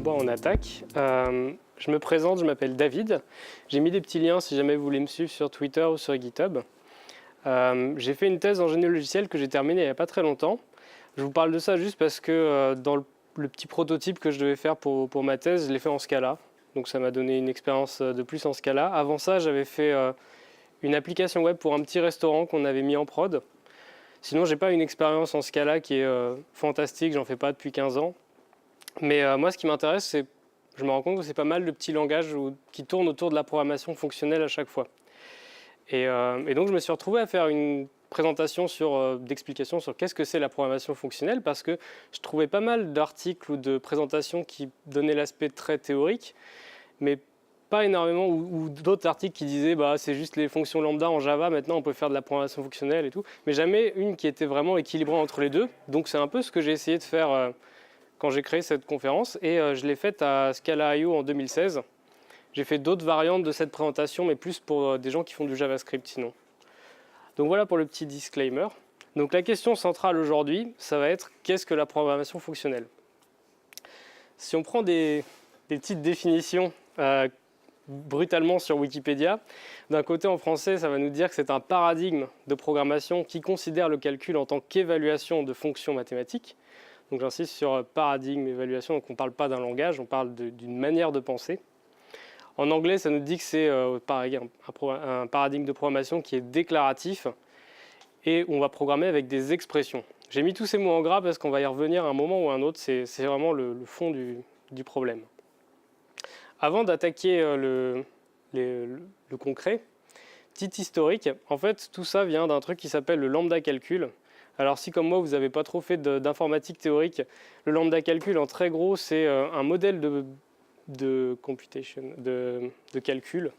Bon, on attaque. Je me présente, je m'appelle David. J'ai mis des petits liens si jamais vous voulez me suivre sur Twitter ou sur GitHub. J'ai fait une thèse en génie logiciel que j'ai terminée il n'y a pas très longtemps. Je vous parle de ça juste parce que dans le petit prototype que je devais faire pour ma thèse, je l'ai fait en Scala. Donc ça m'a donné une expérience de plus en Scala. Avant ça, j'avais fait une application web pour un petit restaurant qu'on avait mis en prod. Sinon, je n'ai pas une expérience en Scala qui est fantastique, j'en fais pas depuis 15 ans. Mais moi, ce qui m'intéresse, c'est je me rends compte que c'est pas mal de petits langages qui tournent autour de la programmation fonctionnelle à chaque fois. Et donc, je me suis retrouvé à faire une présentation d'explication sur qu'est-ce que c'est la programmation fonctionnelle, parce que je trouvais pas mal d'articles ou de présentations qui donnaient l'aspect très théorique, mais pas énormément, ou d'autres articles qui disaient bah, c'est juste les fonctions lambda en Java, maintenant on peut faire de la programmation fonctionnelle et tout, mais jamais une qui était vraiment équilibrée entre les deux. Donc c'est un peu ce que j'ai essayé de faire quand j'ai créé cette conférence, et je l'ai faite à Scala.io en 2016. J'ai fait d'autres variantes de cette présentation, mais plus pour des gens qui font du JavaScript sinon. Donc voilà pour le petit disclaimer. Donc la question centrale aujourd'hui, ça va être qu'est-ce que la programmation fonctionnelle? Si on prend des petites définitions brutalement sur Wikipédia, d'un côté en français, ça va nous dire que c'est un paradigme de programmation qui considère le calcul en tant qu'évaluation de fonctions mathématiques. Donc j'insiste sur paradigme, évaluation, donc on ne parle pas d'un langage, on parle d'une manière de penser. En anglais, ça nous dit que c'est un paradigme de programmation qui est déclaratif et où on va programmer avec des expressions. J'ai mis tous ces mots en gras parce qu'on va y revenir à un moment ou à un autre, c'est vraiment le fond du problème. Avant d'attaquer le concret, petit historique, en fait tout ça vient d'un truc qui s'appelle le lambda calcul. Alors si comme moi vous n'avez pas trop fait d'informatique théorique, le lambda calcul en très gros c'est un modèle de calcul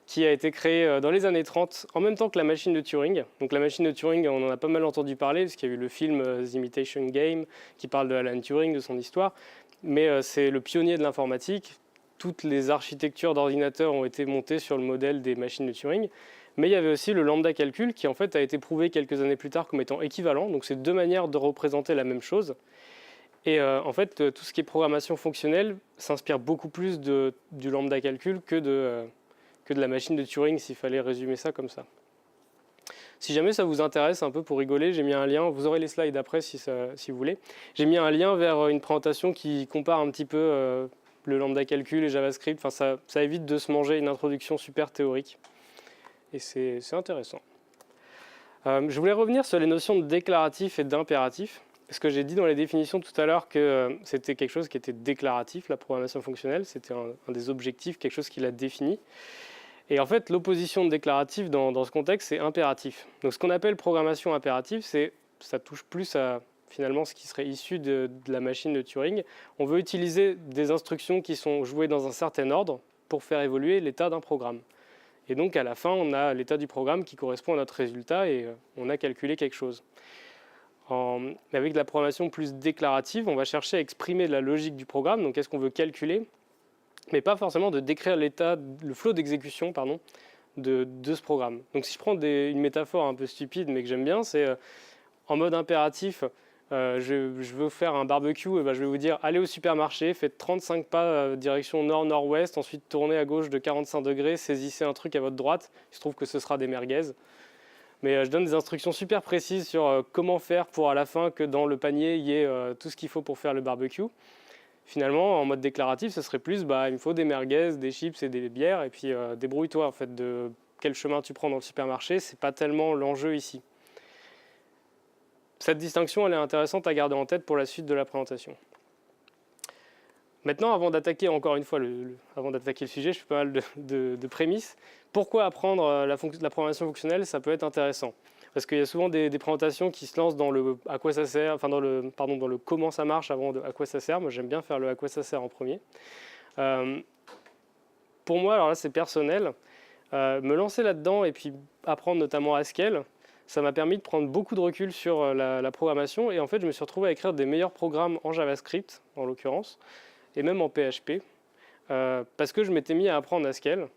qui a été créé dans les années 30 en même temps que la machine de Turing. Donc la machine de Turing, on en a pas mal entendu parler parce qu'il y a eu le film The Imitation Game qui parle de Alan Turing, de son histoire, mais c'est le pionnier de l'informatique. Toutes les architectures d'ordinateurs ont été montées sur le modèle des machines de Turing. Mais il y avait aussi le lambda calcul qui en fait a été prouvé quelques années plus tard comme étant équivalent. Donc c'est deux manières de représenter la même chose. Et en fait, tout ce qui est programmation fonctionnelle s'inspire beaucoup plus du lambda calcul que de la machine de Turing, s'il fallait résumer ça comme ça. Si jamais ça vous intéresse un peu pour rigoler, j'ai mis un lien, vous aurez les slides après si vous voulez. J'ai mis un lien vers une présentation qui compare un petit peu le lambda calcul et JavaScript. Enfin, ça évite de se manger une introduction super théorique. Et c'est intéressant. Je voulais revenir sur les notions de déclaratif et d'impératif. Parce que j'ai dit dans les définitions tout à l'heure que c'était quelque chose qui était déclaratif, la programmation fonctionnelle. C'était un des objectifs, quelque chose qui l'a défini. Et en fait, l'opposition de déclaratif dans ce contexte, c'est impératif. Donc ce qu'on appelle programmation impérative, ça touche plus à finalement ce qui serait issu de la machine de Turing. On veut utiliser des instructions qui sont jouées dans un certain ordre pour faire évoluer l'état d'un programme. Et donc à la fin, on a l'état du programme qui correspond à notre résultat et on a calculé quelque chose. Avec de la programmation plus déclarative, on va chercher à exprimer la logique du programme, donc qu'est-ce qu'on veut calculer, mais pas forcément de décrire le flot d'exécution de ce programme. Donc si je prends une métaphore un peu stupide mais que j'aime bien, c'est en mode impératif, je veux faire un barbecue, et ben je vais vous dire allez au supermarché, faites 35 pas direction nord-nord-ouest, ensuite tournez à gauche de 45 degrés, saisissez un truc à votre droite, il se trouve que ce sera des merguez. Mais je donne des instructions super précises sur comment faire pour à la fin que dans le panier il y ait tout ce qu'il faut pour faire le barbecue. Finalement, en mode déclaratif, ce serait plus il me faut des merguez, des chips et des bières, et puis débrouille-toi en fait de quel chemin tu prends dans le supermarché, c'est pas tellement l'enjeu ici. Cette distinction, elle est intéressante à garder en tête pour la suite de la présentation. Maintenant, avant d'attaquer encore une fois avant d'attaquer le sujet, je fais pas mal de prémices. Pourquoi apprendre la programmation fonctionnelle, ça peut être intéressant. Parce qu'il y a souvent des présentations qui se lancent dans le à quoi ça sert, enfin dans le comment ça marche avant à quoi ça sert. Moi, j'aime bien faire le à quoi ça sert en premier. Pour moi, alors là, c'est personnel. Me lancer là-dedans et puis apprendre notamment Haskell, ça m'a permis de prendre beaucoup de recul sur la programmation. Et en fait, je me suis retrouvé à écrire des meilleurs programmes en JavaScript, en l'occurrence, et même en PHP, parce que je m'étais mis à apprendre Haskell.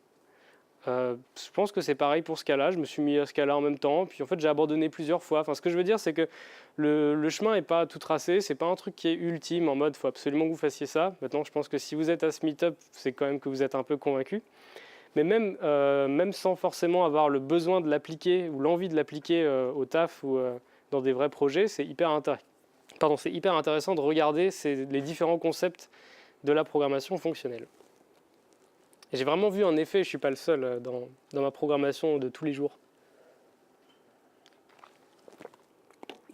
Je pense que c'est pareil pour Scala. Je me suis mis à Scala en même temps, puis en fait j'ai abandonné plusieurs fois. Enfin, ce que je veux dire, c'est que le chemin n'est pas tout tracé, c'est pas un truc qui est ultime en mode faut absolument que vous fassiez ça. Maintenant, je pense que si vous êtes à ce meet-up, c'est quand même que vous êtes un peu convaincu. Mais même sans forcément avoir le besoin de l'appliquer ou l'envie de l'appliquer au taf ou dans des vrais projets, c'est hyper intéressant de regarder les différents concepts de la programmation fonctionnelle. Et j'ai vraiment vu un effet, je ne suis pas le seul dans ma programmation de tous les jours.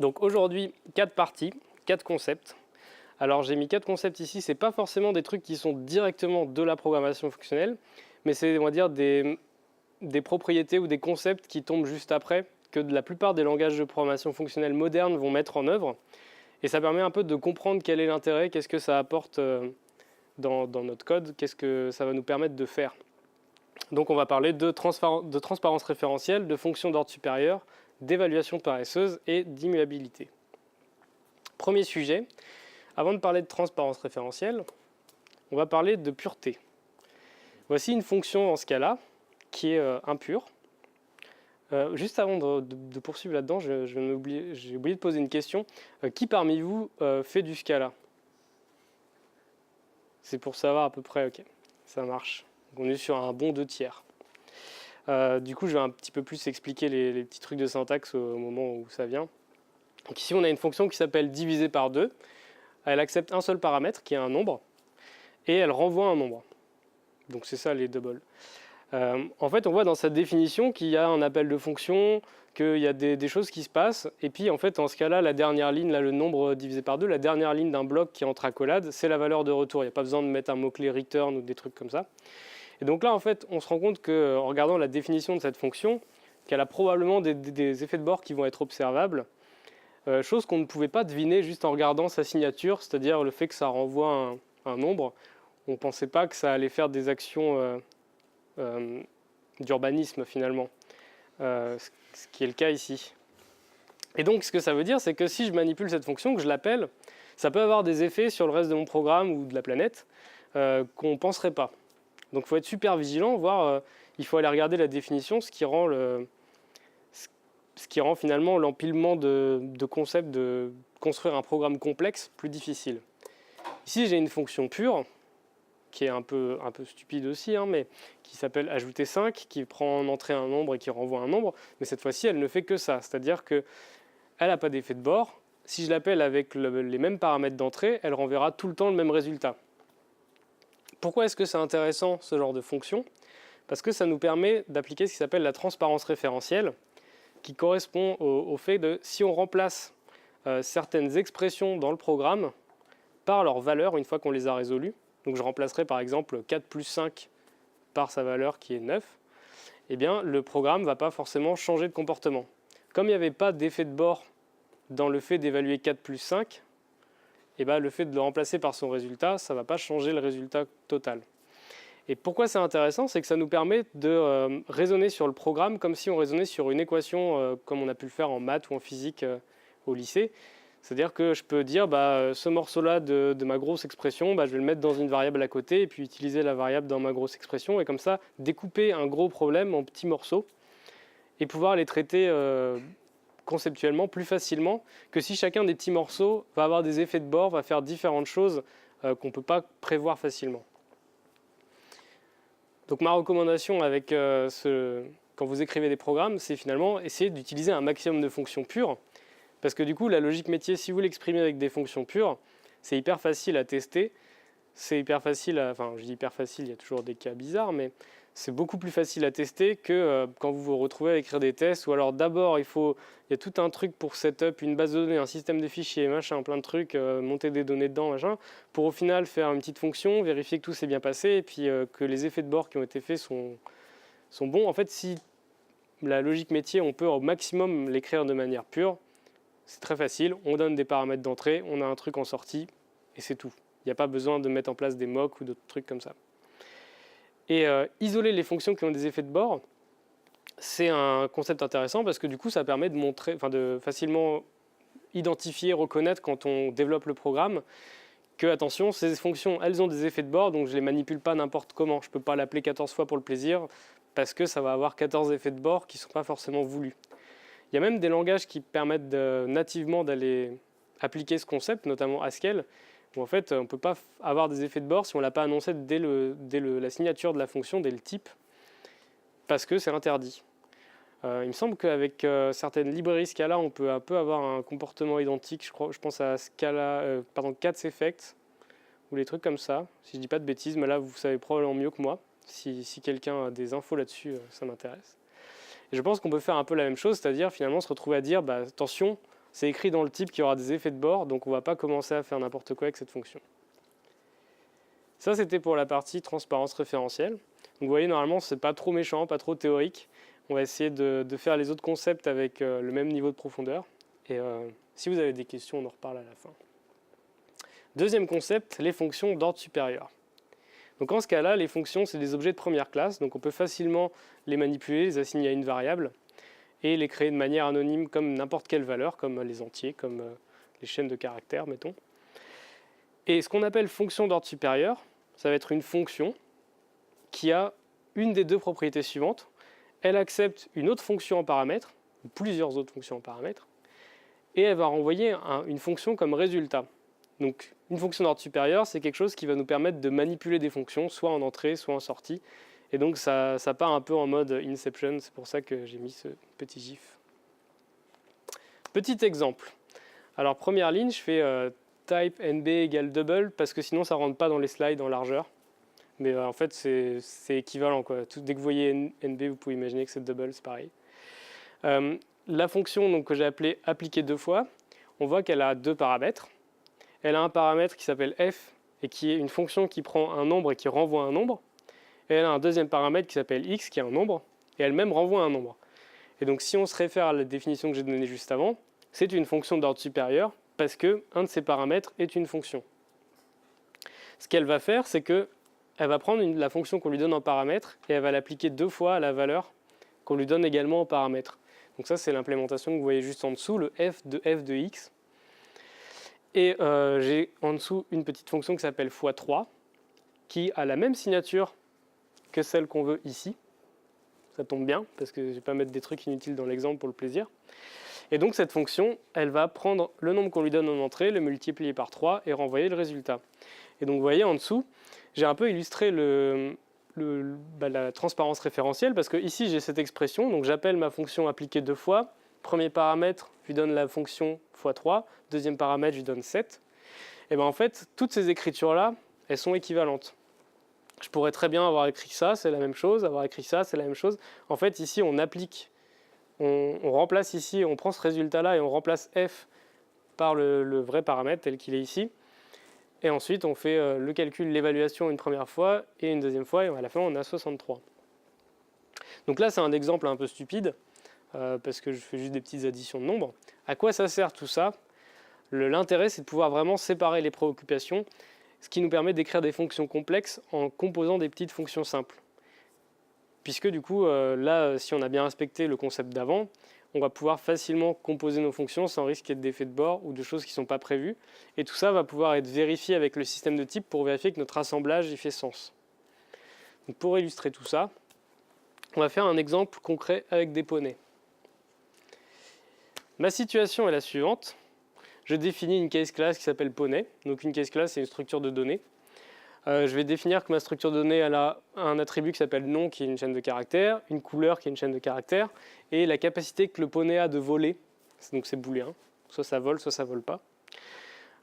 Donc aujourd'hui, 4 parties, 4 concepts. Alors j'ai mis 4 concepts ici, ce n'est pas forcément des trucs qui sont directement de la programmation fonctionnelle, mais c'est, on va dire, des propriétés ou des concepts qui tombent juste après, que la plupart des langages de programmation fonctionnelle modernes vont mettre en œuvre. Et ça permet un peu de comprendre quel est l'intérêt, qu'est-ce que ça apporte dans notre code, qu'est-ce que ça va nous permettre de faire. Donc on va parler de transparence référentielle, de fonctions d'ordre supérieur, d'évaluation paresseuse et d'immuabilité. Premier sujet, avant de parler de transparence référentielle, on va parler de pureté. Voici une fonction en Scala qui est impure. Juste avant de poursuivre là-dedans, j'ai oublié de poser une question. Qui parmi vous fait du Scala? C'est pour savoir à peu près, ok, ça marche. Donc on est sur un bon 2/3. Du coup, je vais un petit peu plus expliquer les petits trucs de syntaxe au moment où ça vient. Donc ici, on a une fonction qui s'appelle diviser par 2. Elle accepte un seul paramètre, qui est un nombre, et elle renvoie un nombre. Donc c'est ça les doubles. En fait, on voit dans cette définition qu'il y a un appel de fonction, qu'il y a des choses qui se passent, et puis en fait, en ce cas-là, la dernière ligne, là, le nombre divisé par 2, la dernière ligne d'un bloc qui est entre accolades, c'est la valeur de retour. Il n'y a pas besoin de mettre un mot-clé return ou des trucs comme ça. Et donc là, en fait, on se rend compte qu'en regardant la définition de cette fonction, qu'elle a probablement des effets de bord qui vont être observables, chose qu'on ne pouvait pas deviner juste en regardant sa signature, c'est-à-dire le fait que ça renvoie un nombre. On ne pensait pas que ça allait faire des actions d'urbanisme finalement, ce qui est le cas ici. Et donc ce que ça veut dire, c'est que si je manipule cette fonction, que je l'appelle, ça peut avoir des effets sur le reste de mon programme ou de la planète qu'on ne penserait pas. Donc il faut être super vigilant, voire il faut aller regarder la définition, ce qui rend finalement l'empilement de concepts de construire un programme complexe plus difficile. Ici j'ai une fonction pure, qui est un peu stupide aussi, hein, mais qui s'appelle ajouter 5, qui prend en entrée un nombre et qui renvoie un nombre, mais cette fois-ci, elle ne fait que ça, c'est-à-dire qu'elle n'a pas d'effet de bord. Si je l'appelle avec les mêmes paramètres d'entrée, elle renverra tout le temps le même résultat. Pourquoi est-ce que c'est intéressant, ce genre de fonction? Parce que ça nous permet d'appliquer ce qui s'appelle la transparence référentielle, qui correspond au fait de, si on remplace certaines expressions dans le programme par leur valeur, une fois qu'on les a résolues, donc je remplacerai par exemple 4 plus 5 par sa valeur qui est 9, eh bien le programme ne va pas forcément changer de comportement. Comme il n'y avait pas d'effet de bord dans le fait d'évaluer 4 plus 5, eh bien, le fait de le remplacer par son résultat, ça ne va pas changer le résultat total. Et pourquoi c'est intéressant? C'est que ça nous permet de raisonner sur le programme comme si on raisonnait sur une équation comme on a pu le faire en maths ou en physique au lycée. C'est-à-dire que je peux dire, ce morceau-là de ma grosse expression, je vais le mettre dans une variable à côté et puis utiliser la variable dans ma grosse expression et comme ça découper un gros problème en petits morceaux et pouvoir les traiter conceptuellement plus facilement que si chacun des petits morceaux va avoir des effets de bord, va faire différentes choses qu'on ne peut pas prévoir facilement. Donc ma recommandation avec quand vous écrivez des programmes, c'est finalement essayer d'utiliser un maximum de fonctions pures. Parce que du coup, la logique métier, si vous l'exprimez avec des fonctions pures, c'est hyper facile à tester. C'est hyper facile, enfin je dis hyper facile, il y a toujours des cas bizarres, mais c'est beaucoup plus facile à tester que quand vous vous retrouvez à écrire des tests. Ou alors d'abord, il y a tout un truc pour setup, une base de données, un système de fichiers, machin, plein de trucs, monter des données dedans, machin, pour au final faire une petite fonction, vérifier que tout s'est bien passé et puis que les effets de bord qui ont été faits sont bons. En fait, si la logique métier, on peut au maximum l'écrire de manière pure, c'est très facile, on donne des paramètres d'entrée, on a un truc en sortie, et c'est tout. Il n'y a pas besoin de mettre en place des mocks ou d'autres trucs comme ça. Et isoler les fonctions qui ont des effets de bord, c'est un concept intéressant parce que du coup, ça permet de facilement identifier, reconnaître quand on développe le programme que, attention, ces fonctions, elles ont des effets de bord, donc je ne les manipule pas n'importe comment. Je ne peux pas l'appeler 14 fois pour le plaisir. parce que ça va avoir 14 effets de bord qui ne sont pas forcément voulus. Il y a même des langages qui permettent nativement d'aller appliquer ce concept, notamment Haskell, où en fait on ne peut pas avoir des effets de bord si on ne l'a pas annoncé dès la signature de la fonction, dès le type, parce que c'est interdit. Il me semble qu'avec certaines librairies Scala, on peut un peu avoir un comportement identique. Je pense à Cats Effect ou les trucs comme ça, si je ne dis pas de bêtises, mais là vous savez probablement mieux que moi. Si quelqu'un a des infos là-dessus, ça m'intéresse. Et je pense qu'on peut faire un peu la même chose, c'est-à-dire finalement se retrouver à dire attention, c'est écrit dans le type qu'il y aura des effets de bord, donc on ne va pas commencer à faire n'importe quoi avec cette fonction. Ça, c'était pour la partie transparence référentielle. Donc vous voyez, normalement, c'est pas trop méchant, pas trop théorique. On va essayer de faire les autres concepts avec le même niveau de profondeur. Et si vous avez des questions, on en reparle à la fin. Deuxième concept, les fonctions d'ordre supérieur. Donc en ce cas-là, les fonctions, c'est des objets de première classe, donc on peut facilement les manipuler, les assigner à une variable, et les créer de manière anonyme comme n'importe quelle valeur, comme les entiers, comme les chaînes de caractères, mettons. Et ce qu'on appelle fonction d'ordre supérieur, ça va être une fonction qui a une des deux propriétés suivantes. Elle accepte une autre fonction en paramètre, ou plusieurs autres fonctions en paramètre, et elle va renvoyer une fonction comme résultat. Donc une fonction d'ordre supérieur, c'est quelque chose qui va nous permettre de manipuler des fonctions, soit en entrée, soit en sortie. Et donc ça part un peu en mode Inception, c'est pour ça que j'ai mis ce petit gif. Petit exemple. Alors première ligne, je fais type nb égale double, parce que sinon ça ne rentre pas dans les slides en largeur. Mais en fait c'est équivalent, quoi. Dès que vous voyez nb, vous pouvez imaginer que c'est double, c'est pareil. La fonction donc, que j'ai appelée appliquer deux fois, on voit qu'elle a deux paramètres. Elle a un paramètre qui s'appelle f, et qui est une fonction qui prend un nombre et qui renvoie un nombre. Et elle a un deuxième paramètre qui s'appelle x, qui est un nombre, et elle-même renvoie un nombre. Et donc si on se réfère à la définition que j'ai donnée juste avant, c'est une fonction d'ordre supérieur, parce qu'un de ces paramètres est une fonction. Ce qu'elle va faire, c'est qu'elle va prendre la fonction qu'on lui donne en paramètre, et elle va l'appliquer deux fois à la valeur qu'on lui donne également en paramètre. Donc ça, c'est l'implémentation que vous voyez juste en dessous, le f de x. Et j'ai en dessous une petite fonction qui s'appelle x3, qui a la même signature que celle qu'on veut ici. Ça tombe bien, parce que je ne vais pas mettre des trucs inutiles dans l'exemple pour le plaisir. Et donc cette fonction, elle va prendre le nombre qu'on lui donne en entrée, le multiplier par 3 et renvoyer le résultat. Et donc vous voyez en dessous, j'ai un peu illustré la transparence référentielle, parce que ici j'ai cette expression, donc j'appelle ma fonction appliquée deux fois. Premier paramètre, je lui donne la fonction x3. Deuxième paramètre, je lui donne 7. Et bien en fait, toutes ces écritures-là, elles sont équivalentes. Je pourrais très bien avoir écrit ça, c'est la même chose. Avoir écrit ça, c'est la même chose. En fait, ici, on applique, on remplace ici, on prend ce résultat-là et on remplace f par le vrai paramètre tel qu'il est ici. Et ensuite, on fait le calcul, l'évaluation une première fois et une deuxième fois. Et à la fin, on a 63. Donc là, c'est un exemple un peu stupide. Parce que je fais juste des petites additions de nombres. À quoi ça sert tout ça? L'intérêt, c'est de pouvoir vraiment séparer les préoccupations, ce qui nous permet d'écrire des fonctions complexes en composant des petites fonctions simples. Puisque du coup, là, si on a bien respecté le concept d'avant, on va pouvoir facilement composer nos fonctions sans risquer d'effets de bord ou de choses qui ne sont pas prévues. Et tout ça va pouvoir être vérifié avec le système de type pour vérifier que notre assemblage y fait sens. Donc pour illustrer tout ça, on va faire un exemple concret avec des poneys. Ma situation est la suivante. Je définis une case class qui s'appelle poney. Donc une case class, c'est une structure de données. Je vais définir que ma structure de données elle a un attribut qui s'appelle nom, qui est une chaîne de caractères, une couleur qui est une chaîne de caractères, et la capacité que le poney a de voler. Donc c'est booléen. Soit ça vole, soit ça vole pas.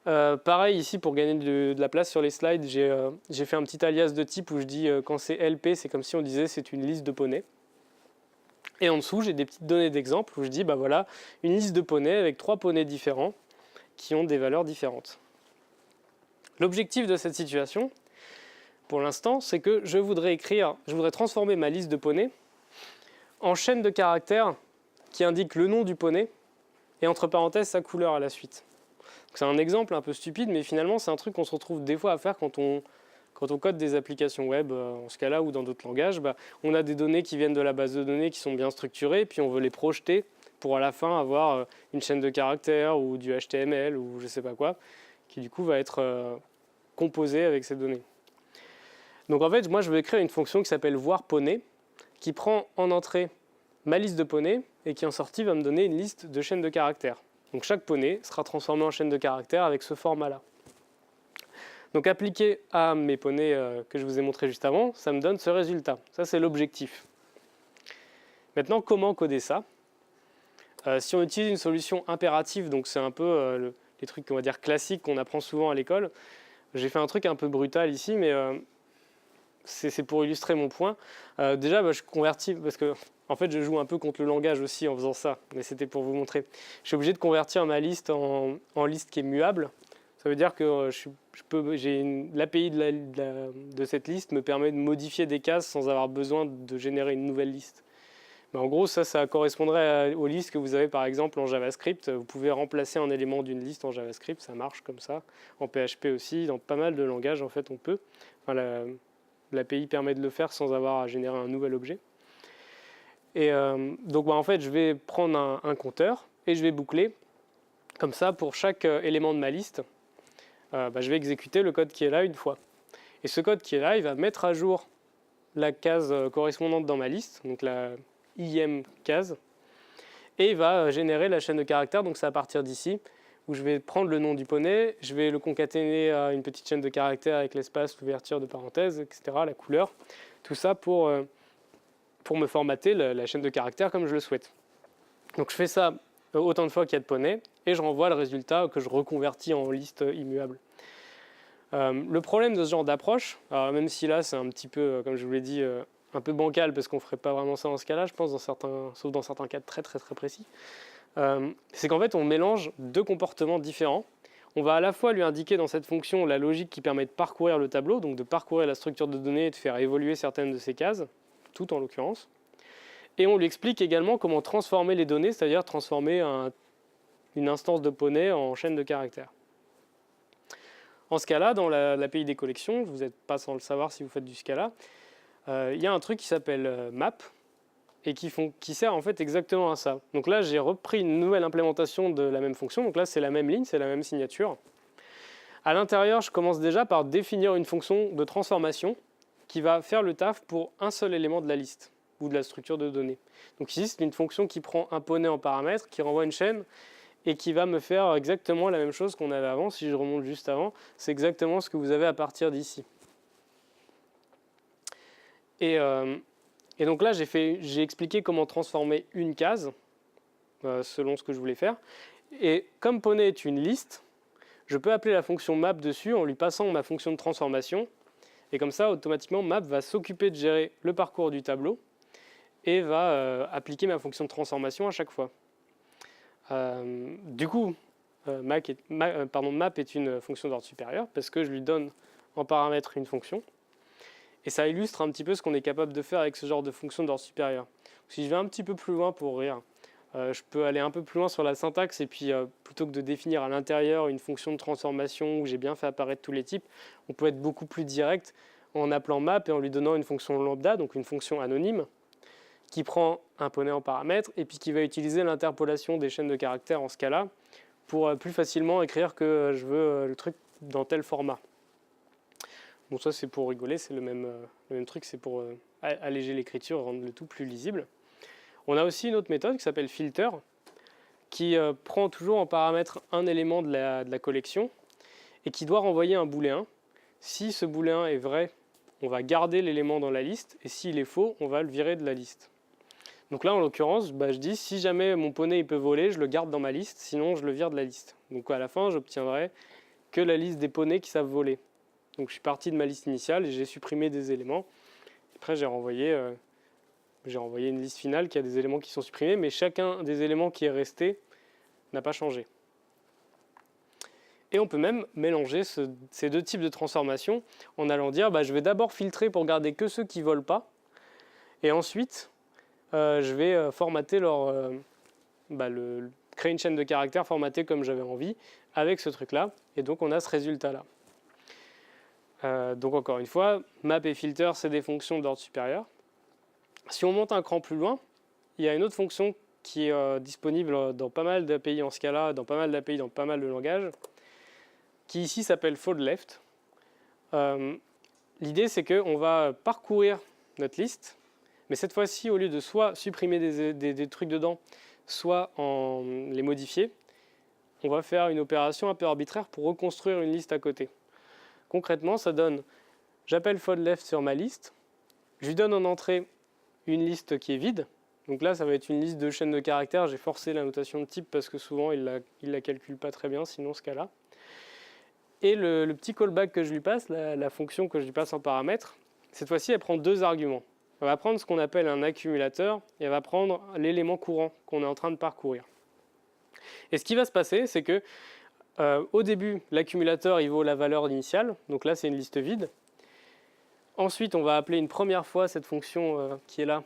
Pareil ici, pour gagner de la place sur les slides, j'ai fait un petit alias de type où je dis quand c'est LP, c'est comme si on disait c'est une liste de poneys. Et en dessous, j'ai des petites données d'exemple où je dis, voilà, une liste de poneys avec 3 poneys différents qui ont des valeurs différentes. L'objectif de cette situation, pour l'instant, c'est que je voudrais transformer ma liste de poneys en chaîne de caractères qui indique le nom du poney et entre parenthèses sa couleur à la suite. C'est un exemple un peu stupide, mais finalement, c'est un truc qu'on se retrouve des fois à faire quand on code des applications web, en ce cas-là, ou dans d'autres langages, on a des données qui viennent de la base de données qui sont bien structurées, puis on veut les projeter pour à la fin avoir une chaîne de caractères ou du HTML ou je ne sais pas quoi, qui du coup va être composée avec ces données. Donc en fait, moi je vais créer une fonction qui s'appelle voir poney, qui prend en entrée ma liste de poneys et qui en sortie va me donner une liste de chaînes de caractères. Donc chaque poney sera transformé en chaîne de caractères avec ce format-là. Donc appliqué à mes poneys que je vous ai montré juste avant, ça me donne ce résultat. Ça, c'est l'objectif. Maintenant, comment coder ça? Si on utilise une solution impérative, donc c'est un peu les trucs, on va dire, classiques qu'on apprend souvent à l'école, j'ai fait un truc un peu brutal ici, mais c'est pour illustrer mon point. Déjà, je convertis, parce que en fait, je joue un peu contre le langage aussi en faisant ça, mais c'était pour vous montrer. Je suis obligé de convertir ma liste en liste qui est muable. Ça veut dire que l'API de cette liste me permet de modifier des cases sans avoir besoin de générer une nouvelle liste. Mais en gros, ça correspondrait aux listes que vous avez par exemple en JavaScript. Vous pouvez remplacer un élément d'une liste en JavaScript, ça marche comme ça. En PHP aussi, dans pas mal de langages, en fait, on peut. Enfin, l'API permet de le faire sans avoir à générer un nouvel objet. Et donc, en fait, je vais prendre un compteur et je vais boucler. Comme ça, pour chaque élément de ma liste, je vais exécuter le code qui est là une fois. Et ce code qui est là, il va mettre à jour la case correspondante dans ma liste, donc la IM case, et il va générer la chaîne de caractères. Donc c'est à partir d'ici où je vais prendre le nom du poney, je vais le concaténer à une petite chaîne de caractères avec l'espace, l'ouverture de parenthèses, etc., la couleur, tout ça pour me formater la chaîne de caractères comme je le souhaite. Donc je fais ça autant de fois qu'il y a de poneys, et je renvoie le résultat que je reconvertis en liste immuable. Le problème de ce genre d'approche, même si là c'est un petit peu, comme je vous l'ai dit, un peu bancal, parce qu'on ne ferait pas vraiment ça dans ce cas-là, je pense, sauf dans certains cas très très très précis, c'est qu'en fait on mélange deux comportements différents. On va à la fois lui indiquer dans cette fonction la logique qui permet de parcourir le tableau, donc de parcourir la structure de données et de faire évoluer certaines de ces cases, toutes en l'occurrence. Et on lui explique également comment transformer les données, c'est-à-dire transformer une instance de poney en chaîne de caractères. En Scala, dans l'API des collections, vous n'êtes pas sans le savoir si vous faites du Scala, il y a un truc qui s'appelle map et qui sert en fait exactement à ça. Donc là, j'ai repris une nouvelle implémentation de la même fonction. Donc là, c'est la même ligne, c'est la même signature. À l'intérieur, je commence déjà par définir une fonction de transformation qui va faire le taf pour un seul élément de la liste ou de la structure de données. Donc ici, c'est une fonction qui prend un poney en paramètre, qui renvoie une chaîne et qui va me faire exactement la même chose qu'on avait avant. Si je remonte juste avant, c'est exactement ce que vous avez à partir d'ici. Et donc là, j'ai expliqué comment transformer une case selon ce que je voulais faire. Et comme poney est une liste, je peux appeler la fonction map dessus en lui passant ma fonction de transformation. Et comme ça, automatiquement, map va s'occuper de gérer le parcours du tableau et va appliquer ma fonction de transformation à chaque fois. Du coup, map est une fonction d'ordre supérieur parce que je lui donne en paramètre une fonction. Et ça illustre un petit peu ce qu'on est capable de faire avec ce genre de fonction d'ordre supérieur. Si je vais un petit peu plus loin pour rire, je peux aller un peu plus loin sur la syntaxe et puis plutôt que de définir à l'intérieur une fonction de transformation où j'ai bien fait apparaître tous les types, on peut être beaucoup plus direct en appelant map et en lui donnant une fonction lambda, donc une fonction anonyme, qui prend un poney en paramètre et puis qui va utiliser l'interpolation des chaînes de caractères en Scala pour plus facilement écrire que je veux le truc dans tel format. Bon, ça c'est pour rigoler, c'est le même truc, c'est pour alléger l'écriture et rendre le tout plus lisible. On a aussi une autre méthode qui s'appelle filter, qui prend toujours en paramètre un élément de la collection et qui doit renvoyer un booléen. Si ce booléen est vrai, on va garder l'élément dans la liste, et s'il est faux, on va le virer de la liste. Donc là, en l'occurrence, je dis si jamais mon poney il peut voler, je le garde dans ma liste, sinon je le vire de la liste. Donc à la fin, j'obtiendrai que la liste des poneys qui savent voler. Donc je suis parti de ma liste initiale et j'ai supprimé des éléments. Après, j'ai renvoyé une liste finale qui a des éléments qui sont supprimés, mais chacun des éléments qui est resté n'a pas changé. Et on peut même mélanger ces deux types de transformations en allant dire je vais d'abord filtrer pour garder que ceux qui ne volent pas, et ensuite je vais formater créer une chaîne de caractères formatée comme j'avais envie avec ce truc-là, et donc on a ce résultat-là. Donc encore une fois, map et filter, c'est des fonctions d'ordre supérieur. Si on monte un cran plus loin, il y a une autre fonction qui est disponible dans pas mal d'API en Scala, dans pas mal d'API, dans pas mal de langages, qui ici s'appelle fold left. L'idée, c'est qu'on va parcourir notre liste, Mais cette fois-ci, au lieu de soit supprimer des trucs dedans, soit les modifier, on va faire une opération un peu arbitraire pour reconstruire une liste à côté. Concrètement, ça donne, j'appelle foldLeft sur ma liste, je lui donne en entrée une liste qui est vide. Donc là, ça va être une liste de chaînes de caractères. J'ai forcé la notation de type parce que souvent, il la calcule pas très bien, sinon ce cas-là. Et le petit callback que je lui passe, la fonction que je lui passe en paramètre, cette fois-ci, elle prend deux arguments. Elle va prendre ce qu'on appelle un accumulateur et elle va prendre l'élément courant qu'on est en train de parcourir. Et ce qui va se passer, c'est que au début, l'accumulateur il vaut la valeur initiale. Donc là, c'est une liste vide. Ensuite, on va appeler une première fois cette fonction qui est là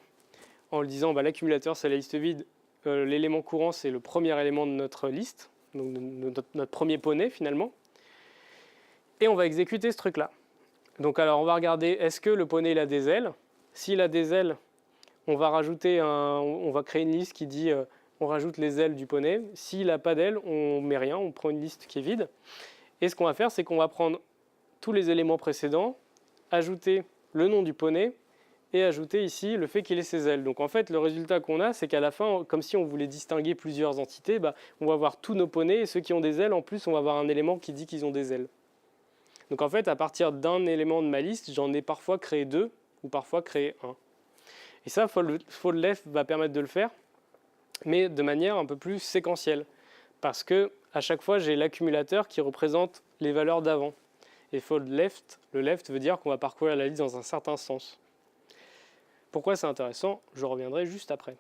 en lui disant l'accumulateur, c'est la liste vide. L'élément courant, c'est le premier élément de notre liste, donc notre premier poney finalement. Et on va exécuter ce truc-là. Donc alors, on va regarder, est-ce que le poney il a des ailes? S'il a des ailes, on va créer une liste qui dit on rajoute les ailes du poney. S'il n'a pas d'ailes, on ne met rien, on prend une liste qui est vide. Et ce qu'on va faire, c'est qu'on va prendre tous les éléments précédents, ajouter le nom du poney et ajouter ici le fait qu'il ait ses ailes. Donc en fait, le résultat qu'on a, c'est qu'à la fin, comme si on voulait distinguer plusieurs entités, on va avoir tous nos poneys et ceux qui ont des ailes, en plus, on va avoir un élément qui dit qu'ils ont des ailes. Donc en fait, à partir d'un élément de ma liste, j'en ai parfois créé deux ou parfois créé un. Et ça, foldLeft va permettre de le faire, mais de manière un peu plus séquentielle. Parce que à chaque fois, j'ai l'accumulateur qui représente les valeurs d'avant. Et foldLeft, le left veut dire qu'on va parcourir la liste dans un certain sens. Pourquoi c'est intéressant? Je reviendrai juste après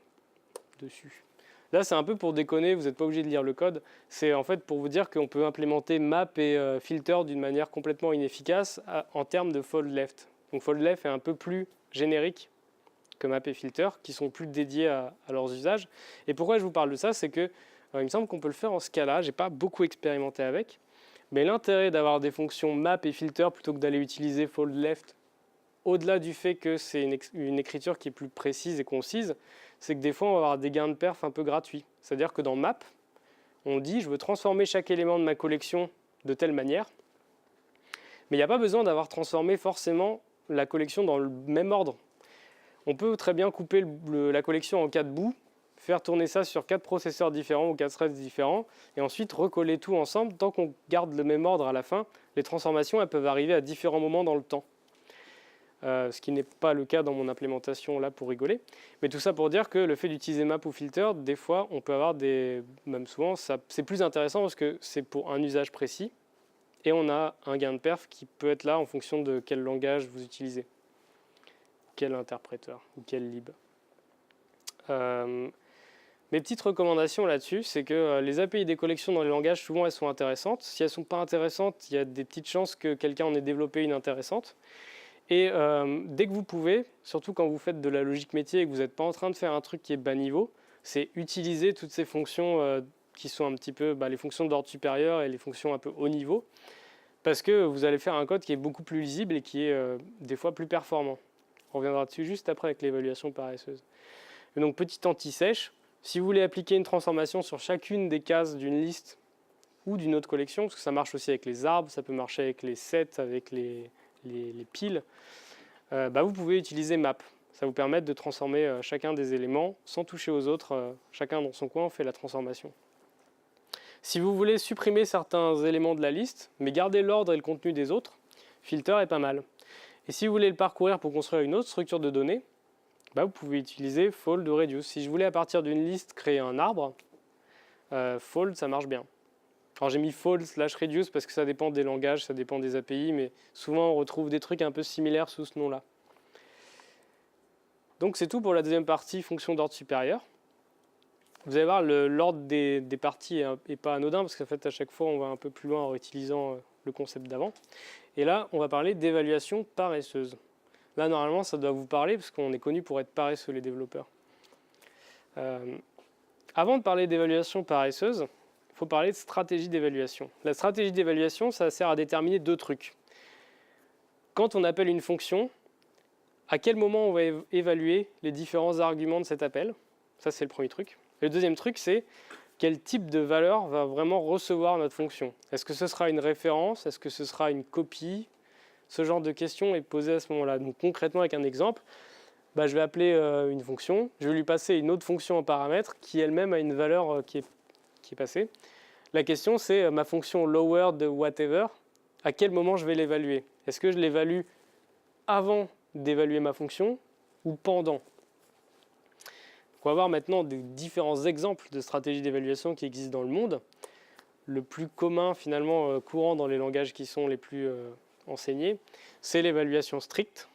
dessus. Là, c'est un peu pour déconner, vous n'êtes pas obligé de lire le code. C'est en fait pour vous dire qu'on peut implémenter map et filter d'une manière complètement inefficace en termes de foldLeft. Donc foldLeft est un peu plus générique que map et filter, qui sont plus dédiés à leurs usages. Et pourquoi je vous parle de ça, c'est que il me semble qu'on peut le faire en Scala. Je n'ai pas beaucoup expérimenté avec. Mais l'intérêt d'avoir des fonctions map et filter plutôt que d'aller utiliser foldLeft, au-delà du fait que c'est une écriture qui est plus précise et concise, c'est que des fois, on va avoir des gains de perf un peu gratuits. C'est-à-dire que dans map, on dit je veux transformer chaque élément de ma collection de telle manière, mais il n'y a pas besoin d'avoir transformé forcément la collection dans le même ordre. On peut très bien couper la collection en 4 bouts, faire tourner ça sur 4 processeurs différents ou 4 threads différents, et ensuite recoller tout ensemble. Tant qu'on garde le même ordre à la fin, les transformations elles peuvent arriver à différents moments dans le temps. Ce qui n'est pas le cas dans mon implémentation là pour rigoler. Mais tout ça pour dire que le fait d'utiliser map ou filter, des fois on peut avoir même souvent, c'est plus intéressant parce que c'est pour un usage précis, et on a un gain de perf qui peut être là en fonction de quel langage vous utilisez. Quel interpréteur ou quel lib. Mes petites recommandations là-dessus, c'est que les API des collections dans les langages, souvent elles sont intéressantes. Si elles ne sont pas intéressantes, il y a des petites chances que quelqu'un en ait développé une intéressante. Et dès que vous pouvez, surtout quand vous faites de la logique métier et que vous n'êtes pas en train de faire un truc qui est bas niveau, c'est utiliser toutes ces fonctions qui sont un petit peu les fonctions d'ordre supérieur et les fonctions un peu haut niveau, parce que vous allez faire un code qui est beaucoup plus lisible et qui est des fois plus performant. On reviendra dessus juste après avec l'évaluation paresseuse. Et donc, petite anti-sèche, si vous voulez appliquer une transformation sur chacune des cases d'une liste ou d'une autre collection, parce que ça marche aussi avec les arbres, ça peut marcher avec les sets, avec les piles, vous pouvez utiliser map. Ça vous permet de transformer chacun des éléments sans toucher aux autres. Chacun dans son coin fait la transformation. Si vous voulez supprimer certains éléments de la liste, mais garder l'ordre et le contenu des autres, filter est pas mal. Et si vous voulez le parcourir pour construire une autre structure de données, vous pouvez utiliser fold ou reduce. Si je voulais à partir d'une liste créer un arbre, fold ça marche bien. Alors j'ai mis fold/reduce parce que ça dépend des langages, ça dépend des API, mais souvent on retrouve des trucs un peu similaires sous ce nom-là. Donc c'est tout pour la deuxième partie, fonction d'ordre supérieur. Vous allez voir, l'ordre des parties n'est pas anodin, parce qu'en fait à chaque fois on va un peu plus loin en utilisant le concept d'avant. Et là, on va parler d'évaluation paresseuse. Là, normalement, ça doit vous parler, parce qu'on est connu pour être paresseux, les développeurs. Avant de parler d'évaluation paresseuse, il faut parler de stratégie d'évaluation. La stratégie d'évaluation, ça sert à déterminer deux trucs. Quand on appelle une fonction, à quel moment on va évaluer les différents arguments de cet appel? Ça, c'est le premier truc. Et le deuxième truc, c'est quel type de valeur va vraiment recevoir notre fonction. Est-ce que ce sera une référence? Est-ce que ce sera une copie? Ce genre de question est posé à ce moment-là. Donc concrètement, avec un exemple, bah, je vais appeler une fonction, je vais lui passer une autre fonction en paramètre qui elle-même a une valeur qui est passée. La question, c'est ma fonction lower de whatever, à quel moment je vais l'évaluer? Est-ce que je l'évalue avant d'évaluer ma fonction ou pendant? On va voir maintenant des différents exemples de stratégies d'évaluation qui existent dans le monde. Le plus commun, finalement, courant dans les langages qui sont les plus enseignés, c'est l'évaluation stricte.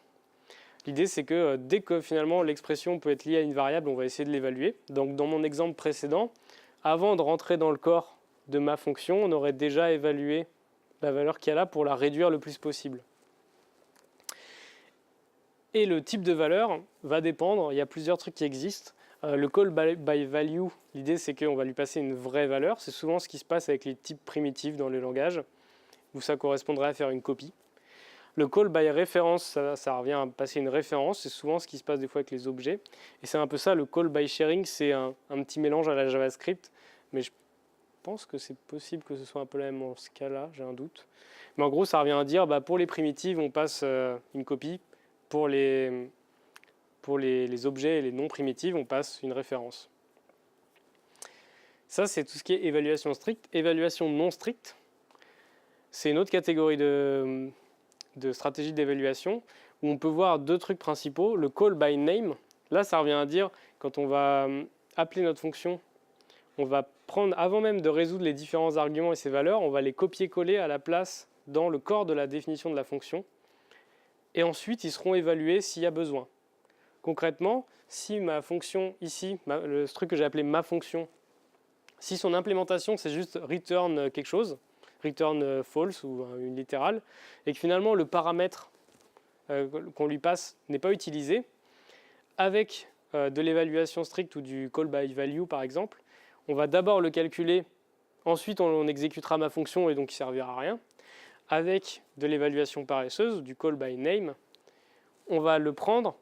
L'idée, c'est que dès que finalement l'expression peut être liée à une variable, on va essayer de l'évaluer. Donc dans mon exemple précédent, avant de rentrer dans le corps de ma fonction, on aurait déjà évalué la valeur qu'il y a là pour la réduire le plus possible. Et le type de valeur va dépendre, il y a plusieurs trucs qui existent. Le call by value, l'idée c'est qu'on va lui passer une vraie valeur. C'est souvent ce qui se passe avec les types primitifs dans les langages, où ça correspondrait à faire une copie. Le call by référence, ça revient à passer une référence. C'est souvent ce qui se passe des fois avec les objets. Et c'est un peu ça, le call by sharing, c'est un petit mélange à la JavaScript. Mais je pense que c'est possible que ce soit un peu la même en ce cas-là, j'ai un doute. Mais en gros, ça revient à dire, bah, pour les primitives, on passe une copie. Pour les objets et les non primitives, on passe une référence. Ça, c'est tout ce qui est évaluation stricte. Évaluation non stricte, c'est une autre catégorie de stratégie d'évaluation où on peut voir deux trucs principaux. Le call by name, là, ça revient à dire, quand on va appeler notre fonction, on va prendre, avant même de résoudre les différents arguments et ses valeurs, on va les copier-coller à la place dans le corps de la définition de la fonction. Et ensuite, ils seront évalués s'il y a besoin. Concrètement, si ma fonction ici, le truc que j'ai appelé ma fonction, si son implémentation c'est juste return quelque chose, return false ou une littérale, et que finalement le paramètre qu'on lui passe n'est pas utilisé, avec de l'évaluation stricte ou du call by value par exemple, on va d'abord le calculer, ensuite on exécutera ma fonction et donc il ne servira à rien. Avec de l'évaluation paresseuse, du call by name, on va le prendre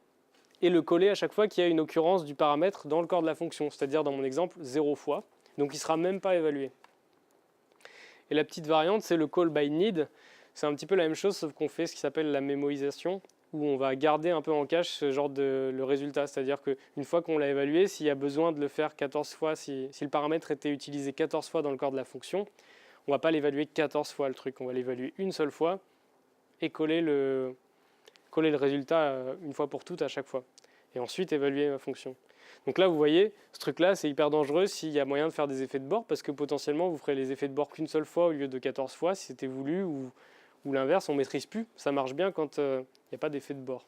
et le coller à chaque fois qu'il y a une occurrence du paramètre dans le corps de la fonction, c'est-à-dire dans mon exemple 0 fois, donc il ne sera même pas évalué. Et la petite variante, c'est le call by need. C'est un petit peu la même chose, sauf qu'on fait ce qui s'appelle la mémoisation, où on va garder un peu en cache ce genre le résultat. C'est-à-dire qu'une fois qu'on l'a évalué, s'il y a besoin de le faire 14 fois, si le paramètre était utilisé 14 fois dans le corps de la fonction, on ne va pas l'évaluer 14 fois le truc. On va l'évaluer une seule fois et coller le résultat une fois pour toutes à chaque fois. Et ensuite évaluer ma fonction. Donc là, vous voyez, ce truc-là, c'est hyper dangereux s'il y a moyen de faire des effets de bord, parce que potentiellement, vous ferez les effets de bord qu'une seule fois au lieu de 14 fois, si c'était voulu, ou l'inverse, on ne maîtrise plus. Ça marche bien quand il n'y a pas d'effet de bord.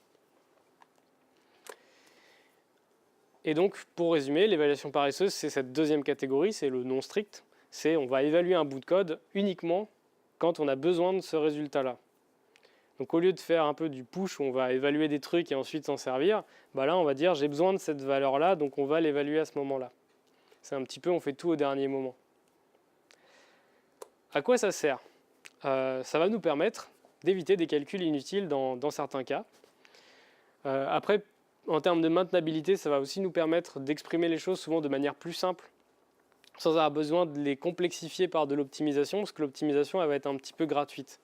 Et donc, pour résumer, l'évaluation paresseuse, c'est cette deuxième catégorie, c'est le non strict. C'est on va évaluer un bout de code uniquement quand on a besoin de ce résultat-là. Donc au lieu de faire un peu du push où on va évaluer des trucs et ensuite s'en servir, bah là on va dire j'ai besoin de cette valeur-là, donc on va l'évaluer à ce moment-là. C'est un petit peu, on fait tout au dernier moment. À quoi ça sert? Ça va nous permettre d'éviter des calculs inutiles dans certains cas. Après, en termes de maintenabilité, ça va aussi nous permettre d'exprimer les choses souvent de manière plus simple, sans avoir besoin de les complexifier par de l'optimisation, parce que l'optimisation elle va être un petit peu gratuite.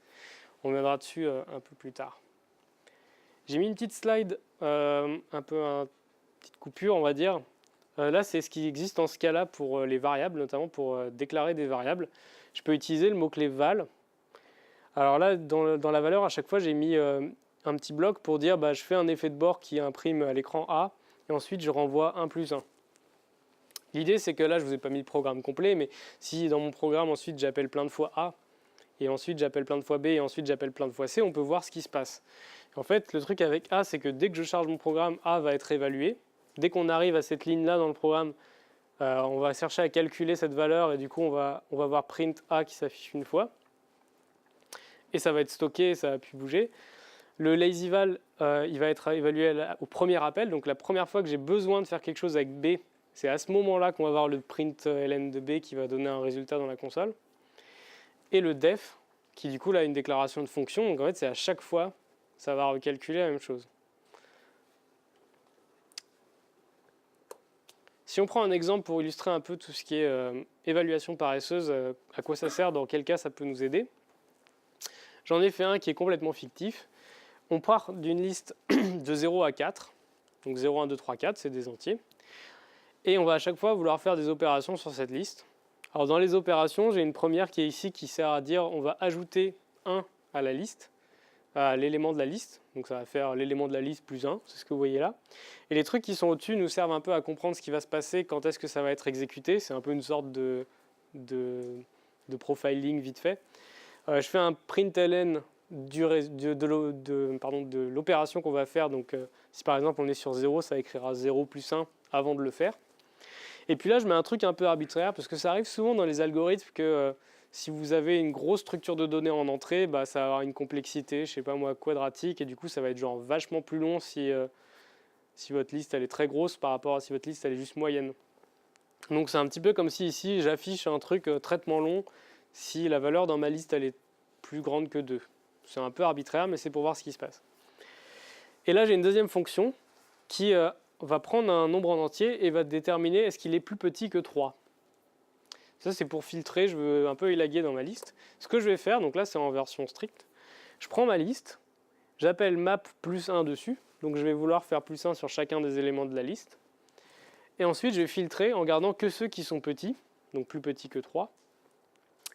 On viendra dessus un peu plus tard. J'ai mis une petite slide, une petite coupure, on va dire. Là, c'est ce qui existe en ce cas-là pour les variables, notamment pour déclarer des variables. Je peux utiliser le mot-clé val. Alors là, dans la valeur, à chaque fois, j'ai mis un petit bloc pour dire je fais un effet de bord qui imprime à l'écran A, et ensuite je renvoie 1 plus 1. L'idée, c'est que là, je ne vous ai pas mis le programme complet, mais si dans mon programme, ensuite, j'appelle plein de fois A, et ensuite j'appelle plein de fois B, et ensuite j'appelle plein de fois C, on peut voir ce qui se passe. En fait, le truc avec A, c'est que dès que je charge mon programme, A va être évalué. Dès qu'on arrive à cette ligne-là dans le programme, on va chercher à calculer cette valeur, et du coup, on va voir print A qui s'affiche une fois. Et ça va être stocké, ça va plus bouger. Le lazyval, il va être évalué au premier appel, donc la première fois que j'ai besoin de faire quelque chose avec B, c'est à ce moment-là qu'on va voir le print ln de B qui va donner un résultat dans la console. Et le def, qui du coup là a une déclaration de fonction, donc en fait c'est à chaque fois, ça va recalculer la même chose. Si on prend un exemple pour illustrer un peu tout ce qui est évaluation paresseuse, à quoi ça sert, dans quel cas ça peut nous aider, j'en ai fait un qui est complètement fictif. On part d'une liste de 0 à 4. Donc 0, 1, 2, 3, 4, c'est des entiers. Et on va à chaque fois vouloir faire des opérations sur cette liste. Alors dans les opérations, j'ai une première qui est ici qui sert à dire on va ajouter 1 à la liste, à l'élément de la liste. Donc ça va faire l'élément de la liste plus 1, c'est ce que vous voyez là. Et les trucs qui sont au-dessus nous servent un peu à comprendre ce qui va se passer, quand est-ce que ça va être exécuté. C'est un peu une sorte de profiling vite fait. Je fais un println de l'opération qu'on va faire. Donc si par exemple on est sur 0, ça écrira 0 plus 1 avant de le faire. Et puis là, je mets un truc un peu arbitraire, parce que ça arrive souvent dans les algorithmes que si vous avez une grosse structure de données en entrée, bah, ça va avoir une complexité, je sais pas moi, quadratique, et du coup, ça va être genre vachement plus long si votre liste elle est très grosse par rapport à si votre liste elle est juste moyenne. Donc c'est un petit peu comme si ici, j'affiche un truc traitement long si la valeur dans ma liste elle est plus grande que 2. C'est un peu arbitraire, mais c'est pour voir ce qui se passe. Et là, j'ai une deuxième fonction qui va prendre un nombre en entier et va déterminer est-ce qu'il est plus petit que 3. Ça, c'est pour filtrer, je veux un peu élaguer dans ma liste. Ce que je vais faire, donc là, c'est en version stricte. Je prends ma liste, j'appelle map plus 1 dessus, donc je vais vouloir faire plus 1 sur chacun des éléments de la liste. Et ensuite, je vais filtrer en gardant que ceux qui sont petits, donc plus petits que 3.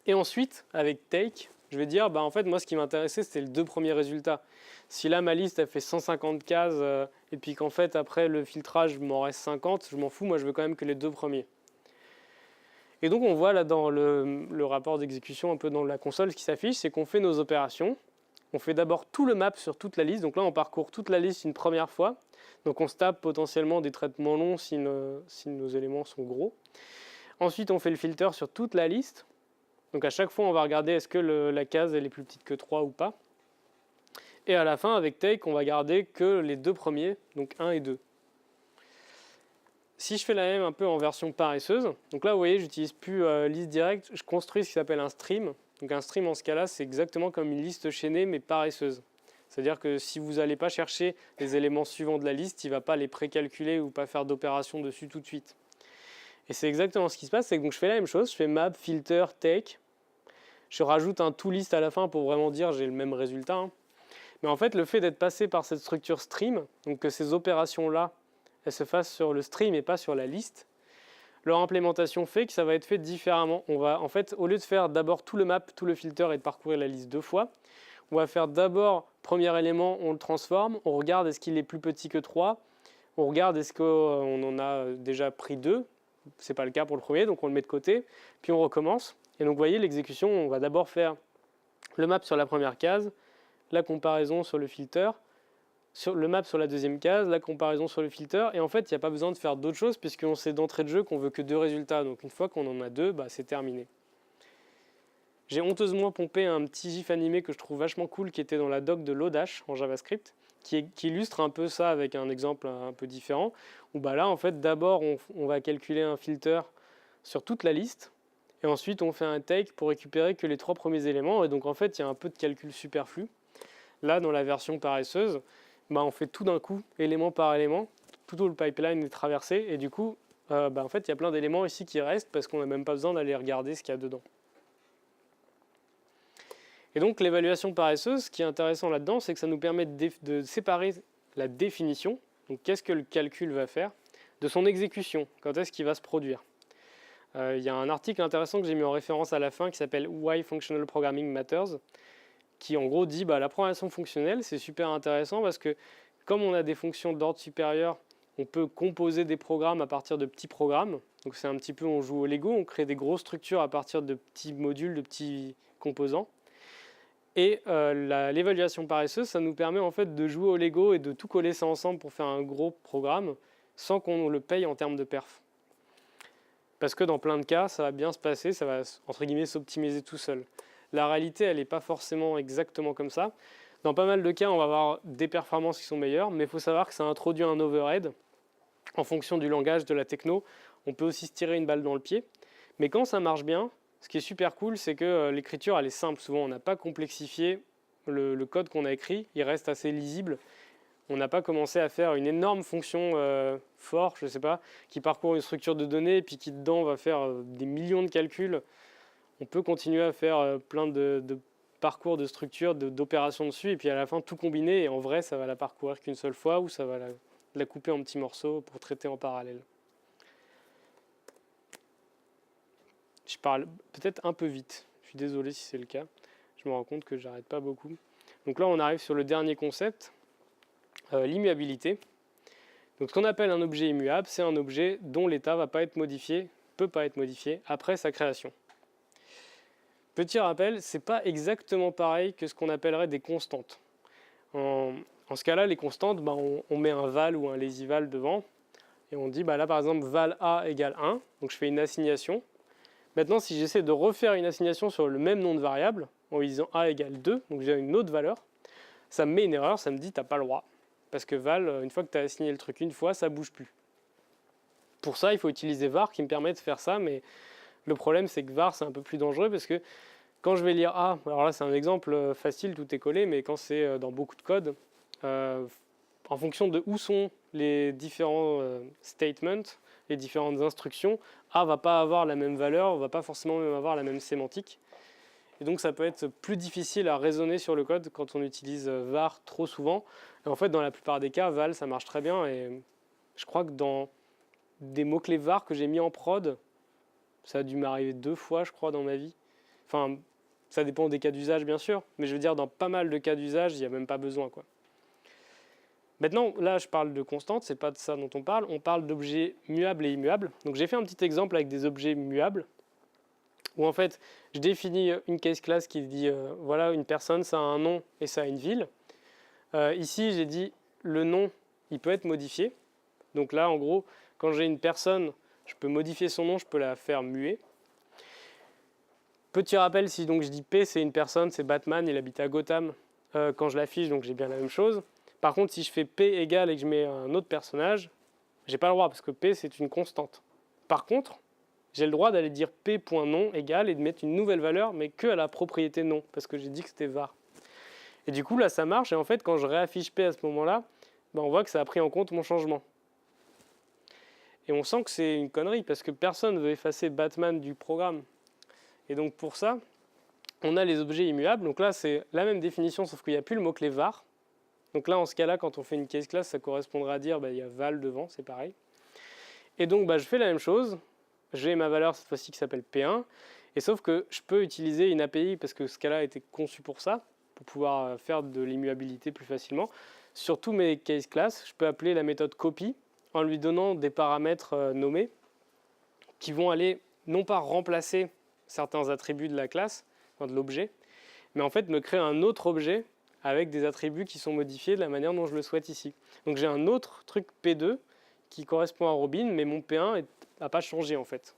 Et ensuite, avec take, je vais dire, bah, en fait, moi, ce qui m'intéressait, c'était les deux premiers résultats. Si là, ma liste, elle fait 150 cases, et puis qu'en fait, après le filtrage, il m'en reste 50, je m'en fous, moi, je veux quand même que les deux premiers. Et donc, on voit là dans le rapport d'exécution, un peu dans la console, ce qui s'affiche, c'est qu'on fait nos opérations. On fait d'abord tout le map sur toute la liste. Donc là, on parcourt toute la liste une première fois. Donc on se tape potentiellement des traitements longs si nos éléments sont gros. Ensuite, on fait le filter sur toute la liste. Donc à chaque fois, on va regarder est-ce que la case elle est plus petite que 3 ou pas. Et à la fin, avec take, on va garder que les deux premiers, donc 1 et 2. Si je fais la même un peu en version paresseuse, donc là, vous voyez, j'utilise plus liste directe, je construis ce qui s'appelle un stream. Donc un stream, en ce cas-là, c'est exactement comme une liste chaînée, mais paresseuse. C'est-à-dire que si vous n'allez pas chercher les éléments suivants de la liste, il ne va pas les précalculer ou pas faire d'opération dessus tout de suite. Et c'est exactement ce qui se passe, c'est que donc je fais la même chose, je fais map, filter, take. Je rajoute un toList à la fin pour vraiment dire j'ai le même résultat. Hein. Mais en fait, le fait d'être passé par cette structure stream, donc que ces opérations-là, elles se fassent sur le stream et pas sur la liste, leur implémentation fait que ça va être fait différemment. On va, en fait, au lieu de faire d'abord tout le map, tout le filter et de parcourir la liste deux fois, on va faire d'abord, premier élément, on le transforme, on regarde est-ce qu'il est plus petit que 3, on regarde est-ce qu'on en a déjà pris 2, ce n'est pas le cas pour le premier, donc on le met de côté, puis on recommence. Et donc vous voyez, l'exécution, on va d'abord faire le map sur la première case, la comparaison sur le filter, sur le map sur la deuxième case, la comparaison sur le filter, et en fait, il n'y a pas besoin de faire d'autres choses, puisqu'on sait d'entrée de jeu qu'on veut que 2 résultats, donc une fois qu'on en a 2, bah, c'est terminé. J'ai honteusement pompé un petit gif animé que je trouve vachement cool, qui était dans la doc de Lodash en JavaScript, qui illustre un peu ça avec un exemple un peu différent, où bah là, en fait, d'abord, on va calculer un filter sur toute la liste, et ensuite, on fait un take pour récupérer que les 3 premiers éléments, et donc en fait, il y a un peu de calcul superflu. Là, dans la version paresseuse, bah, on fait tout d'un coup, élément par élément, tout le pipeline est traversé, et du coup, bah, en fait, il y a plein d'éléments ici qui restent, parce qu'on n'a même pas besoin d'aller regarder ce qu'il y a dedans. Et donc l'évaluation paresseuse, ce qui est intéressant là-dedans, c'est que ça nous permet de séparer la définition, donc qu'est-ce que le calcul va faire, de son exécution, quand est-ce qu'il va se produire. Il y a un article intéressant que j'ai mis en référence à la fin qui s'appelle Why Functional Programming Matters, qui en gros dit la programmation fonctionnelle, c'est super intéressant parce que comme on a des fonctions d'ordre supérieur, on peut composer des programmes à partir de petits programmes. Donc c'est un petit peu, on joue au Lego, on crée des grosses structures à partir de petits modules, de petits composants. Et l'évaluation paresseuse, ça nous permet en fait de jouer au Lego et de tout coller ça ensemble pour faire un gros programme sans qu'on le paye en termes de perf. Parce que dans plein de cas, ça va bien se passer, ça va entre guillemets s'optimiser tout seul. La réalité, elle n'est pas forcément exactement comme ça. Dans pas mal de cas, on va avoir des performances qui sont meilleures, mais il faut savoir que ça introduit un overhead. En fonction du langage, de la techno, on peut aussi se tirer une balle dans le pied. Mais quand ça marche bien, ce qui est super cool, c'est que l'écriture, elle est simple. Souvent, on n'a pas complexifié le code qu'on a écrit. Il reste assez lisible. On n'a pas commencé à faire une énorme fonction for, je ne sais pas, qui parcourt une structure de données et puis qui, dedans, va faire des millions de calculs. On peut continuer à faire plein de parcours de structures, d'opérations dessus, et puis à la fin, tout combiner. Et en vrai, ça va la parcourir qu'une seule fois ou ça va de la couper en petits morceaux pour traiter en parallèle. Je parle peut-être un peu vite, je suis désolé si c'est le cas, je me rends compte que j'arrête pas beaucoup. Donc là on arrive sur le dernier concept, l'immuabilité. Donc ce qu'on appelle un objet immuable, c'est un objet dont l'état va pas être modifié, peut pas être modifié après sa création. Petit rappel, c'est pas exactement pareil que ce qu'on appellerait des constantes. En ce cas-là, les constantes, on met un val ou un lazy val devant, et on dit là par exemple val a égale 1, donc je fais une assignation. Maintenant, si j'essaie de refaire une assignation sur le même nom de variable, en lui disant a égale 2, donc j'ai une autre valeur, ça me met une erreur, ça me dit t'as pas le droit. Parce que val, une fois que tu as assigné le truc une fois, ça ne bouge plus. Pour ça, il faut utiliser var qui me permet de faire ça, mais le problème c'est que var c'est un peu plus dangereux parce que quand je vais lire A, alors là c'est un exemple facile, tout est collé, mais quand c'est dans beaucoup de code, en fonction de où sont les différents statements, les différentes instructions, A ne va pas avoir la même valeur, ne va pas forcément même avoir la même sémantique. Et donc ça peut être plus difficile à raisonner sur le code quand on utilise var trop souvent. Et en fait, dans la plupart des cas, val, ça marche très bien. Et je crois que dans des mots-clés var que j'ai mis en prod, ça a dû m'arriver 2 fois, je crois, dans ma vie. Enfin, ça dépend des cas d'usage, bien sûr. Mais je veux dire, dans pas mal de cas d'usage, il n'y a même pas besoin, quoi. Maintenant, là, je parle de constantes, c'est pas de ça dont on parle. On parle d'objets muables et immuables. Donc j'ai fait un petit exemple avec des objets muables, où en fait, je définis une case class qui dit, voilà, une personne, ça a un nom et ça a une ville. Ici, j'ai dit, le nom, il peut être modifié. Donc là, en gros, quand j'ai une personne, je peux modifier son nom, je peux la faire muer. Petit rappel, si donc je dis P, c'est une personne, c'est Batman, il habite à Gotham. Quand je l'affiche, donc j'ai bien la même chose. Par contre, si je fais P égale et que je mets un autre personnage, j'ai pas le droit parce que P, c'est une constante. Par contre, j'ai le droit d'aller dire P.nom égale et de mettre une nouvelle valeur, mais que à la propriété nom, parce que j'ai dit que c'était var. Et du coup, là, ça marche. Et en fait, quand je réaffiche P à ce moment-là, on voit que ça a pris en compte mon changement. Et on sent que c'est une connerie, parce que personne ne veut effacer Batman du programme. Et donc, pour ça, on a les objets immuables. Donc là, c'est la même définition, sauf qu'il n'y a plus le mot-clé var. Donc là, en ce cas-là, quand on fait une case class, ça correspondra à dire il y a val devant, c'est pareil. Et donc, je fais la même chose. J'ai ma valeur cette fois-ci qui s'appelle P1. Et sauf que je peux utiliser une API, parce que Scala a été conçu pour ça, pour pouvoir faire de l'immuabilité plus facilement. Sur tous mes case class, je peux appeler la méthode copy en lui donnant des paramètres nommés qui vont aller non pas remplacer certains attributs de la classe, de l'objet, mais en fait me créer un autre objet avec des attributs qui sont modifiés de la manière dont je le souhaite ici. Donc j'ai un autre truc P2 qui correspond à Robin, mais mon P1 n'a pas changé en fait.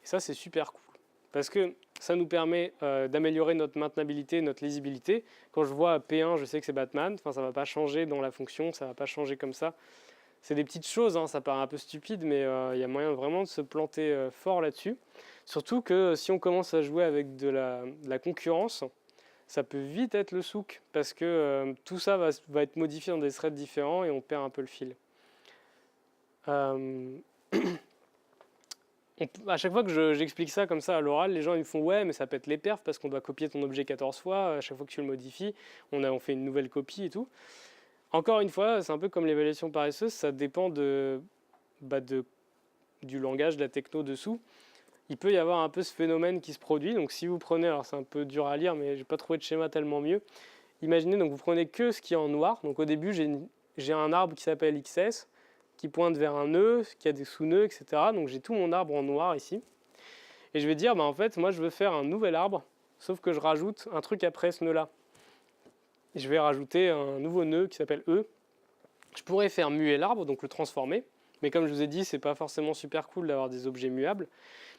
Et ça c'est super cool, parce que ça nous permet d'améliorer notre maintenabilité, notre lisibilité. Quand je vois P1, je sais que c'est Batman, enfin, ça ne va pas changer dans la fonction, ça ne va pas changer comme ça. C'est des petites choses, hein, ça paraît un peu stupide, mais il y a moyen vraiment de se planter fort là-dessus. Surtout que si on commence à jouer avec de la concurrence, ça peut vite être le souk, parce que tout ça va être modifié dans des threads différents et on perd un peu le fil. À chaque fois que j'explique ça comme ça à l'oral, les gens ils me font ouais mais ça pète les perfs parce qu'on doit copier ton objet 14 fois, à chaque fois que tu le modifies, on fait une nouvelle copie et tout. Encore une fois, c'est un peu comme l'évaluation paresseuse, ça dépend du langage, de la techno dessous. Il peut y avoir un peu ce phénomène qui se produit, donc si vous prenez, alors c'est un peu dur à lire mais j'ai pas trouvé de schéma tellement mieux. Imaginez donc vous prenez que ce qui est en noir, donc au début j'ai un arbre qui s'appelle XS, qui pointe vers un nœud, qui a des sous-nœuds, etc. Donc j'ai tout mon arbre en noir ici. Et je vais dire, en fait, moi je veux faire un nouvel arbre, sauf que je rajoute un truc après ce nœud-là. Je vais rajouter un nouveau nœud qui s'appelle E. Je pourrais faire muer l'arbre, donc le transformer. Mais comme je vous ai dit, c'est pas forcément super cool d'avoir des objets muables.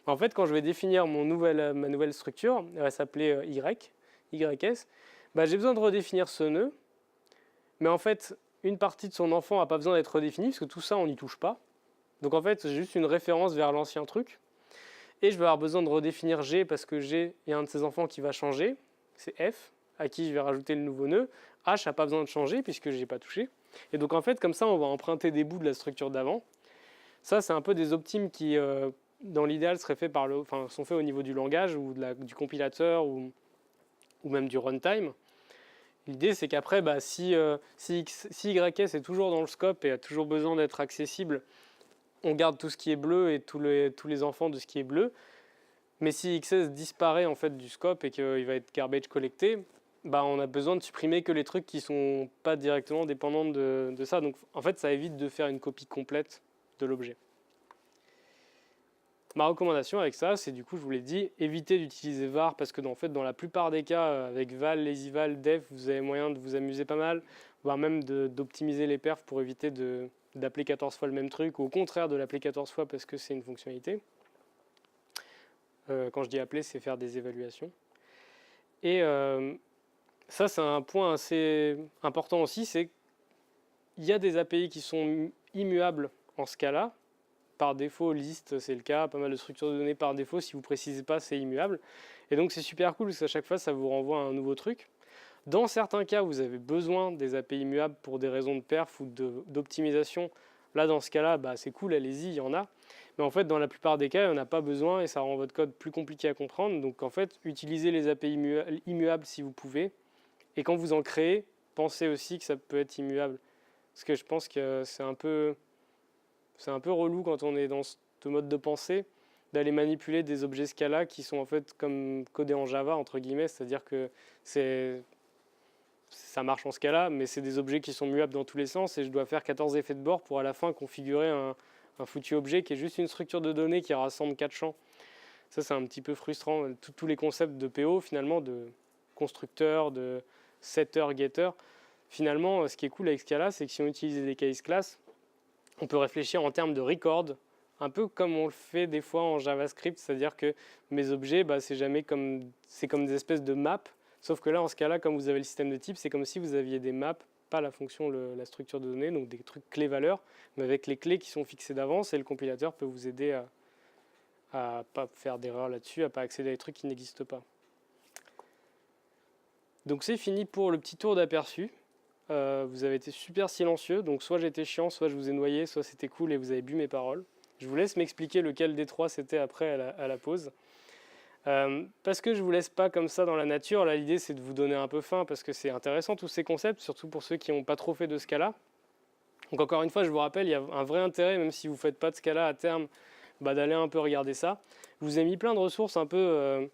En fait, quand je vais définir ma nouvelle structure, elle va s'appeler YS, j'ai besoin de redéfinir ce nœud. Mais en fait, une partie de son enfant n'a pas besoin d'être redéfinie, parce que tout ça, on n'y touche pas. Donc en fait, c'est juste une référence vers l'ancien truc. Et je vais avoir besoin de redéfinir G, parce que G, il y a un de ses enfants qui va changer, c'est F, à qui je vais rajouter le nouveau nœud. H n'a pas besoin de changer, puisque je n'ai pas touché. Et donc en fait, comme ça, on va emprunter des bouts de la structure d'avant. Ça, c'est un peu des optimes qui, dans l'idéal, sont faits au niveau du langage, ou du compilateur, ou même du runtime. L'idée, c'est qu'après, si YS est toujours dans le scope et a toujours besoin d'être accessible, on garde tout ce qui est bleu et tous les enfants de ce qui est bleu. Mais si XS disparaît en fait du scope et qu'il va être garbage collecté, on a besoin de supprimer que les trucs qui ne sont pas directement dépendants de ça. Donc en fait, ça évite de faire une copie complète de l'objet. Ma recommandation avec ça, c'est du coup, je vous l'ai dit, éviter d'utiliser var parce que dans la plupart des cas, avec val, lazyval, def, vous avez moyen de vous amuser pas mal, voire même d'optimiser les perfs pour éviter d'appeler 14 fois le même truc ou au contraire de l'appeler 14 fois parce que c'est une fonctionnalité. Quand je dis appeler, c'est faire des évaluations. Et ça, c'est un point assez important aussi, c'est qu'il y a des API qui sont immuables en Scala. Par défaut, list, c'est le cas. Pas mal de structures de données par défaut, si vous ne précisez pas, c'est immuable. Et donc, c'est super cool parce qu'à chaque fois, ça vous renvoie à un nouveau truc. Dans certains cas, vous avez besoin des API immuables pour des raisons de perf ou d'optimisation. Là, dans ce cas-là, c'est cool, allez-y, il y en a. Mais en fait, dans la plupart des cas, il n'y en a pas besoin et ça rend votre code plus compliqué à comprendre. Donc, en fait, utilisez les API immuables si vous pouvez. Et quand vous en créez, pensez aussi que ça peut être immuable. Parce que je pense que c'est un peu relou quand on est dans ce mode de pensée d'aller manipuler des objets Scala qui sont en fait comme codés en Java, entre guillemets, c'est-à-dire que ça marche en Scala, mais c'est des objets qui sont muables dans tous les sens et je dois faire 14 effets de bord pour à la fin configurer un foutu objet qui est juste une structure de données qui rassemble 4 champs. Ça, c'est un petit peu frustrant. Tous les concepts de PO, finalement, de constructeur, de setter, getter, finalement, ce qui est cool avec Scala, c'est que si on utilise des case classes, on peut réfléchir en termes de record, un peu comme on le fait des fois en JavaScript, c'est-à-dire que mes objets, c'est comme des espèces de maps, sauf que là, en ce cas-là, comme vous avez le système de type, c'est comme si vous aviez des maps, pas la fonction, la structure de données, donc des trucs clés-valeurs, mais avec les clés qui sont fixées d'avance, et le compilateur peut vous aider à pas faire d'erreur là-dessus, à pas accéder à des trucs qui n'existent pas. Donc c'est fini pour le petit tour d'aperçu. Vous avez été super silencieux, donc soit j'étais chiant, soit je vous ai noyé, soit c'était cool et vous avez bu mes paroles. Je vous laisse m'expliquer lequel des trois c'était après à la pause. Parce que je ne vous laisse pas comme ça dans la nature, là l'idée c'est de vous donner un peu faim parce que c'est intéressant tous ces concepts, surtout pour ceux qui n'ont pas trop fait de Scala. Donc encore une fois, je vous rappelle, il y a un vrai intérêt, même si vous ne faites pas de Scala à terme, d'aller un peu regarder ça. Je vous ai mis plein de ressources un peu